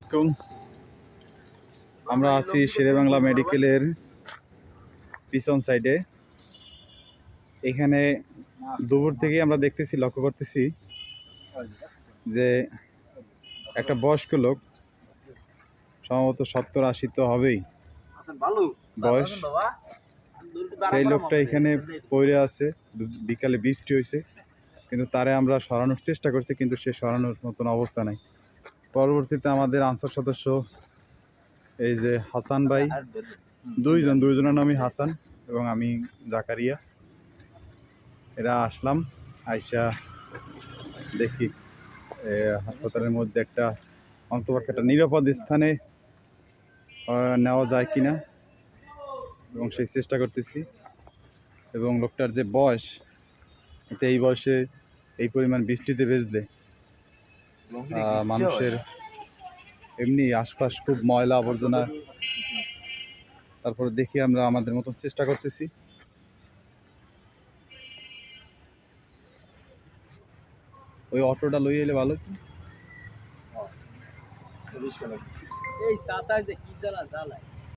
আলাইকুম। আমরা আছি শেরেবাংলা মেডিকেলের পিছন সাইডে। এখানে দুপুর থেকে আমরা দেখতেছি, লক্ষ্য করতেছি যে একটা বয়স্ক লোক, সম্ভবত 70-80 তো হবেই বয়স, সেই লোকটা এখানে পড়ে আছে। বিকালে বৃষ্টি হয়েছে, কিন্তু তারে আমরা সরানোর চেষ্টা করছি, কিন্তু সে সরানোর মতন অবস্থা নাই। পরবর্তীতে আমাদের আনসার সদস্য এই যে হাসান ভাই, দুইজনের নামই হাসান এবং আমি জাকারিয়া, এরা আসলাম। আইসা দেখি হাসপাতালের মধ্যে একটা অন্তপক্ষে একটা নিরাপদ স্থানে নেওয়া যায় কিনা, এবং সেই চেষ্টা করতেছি। এবং লোকটার যে বয়স, এতে এই বয়সে এই পরিমাণ বৃষ্টিতে ভেজলে মানুষের এমনি আশপাশ খুব ময়লা আবর্জনা। তারপরে দেখি আমরা আমাদের মতন চেষ্টা করতেছি। ওই অটোটা লই এলে ভালো। এই চাচা যে কি জ্বালা জ্বালায়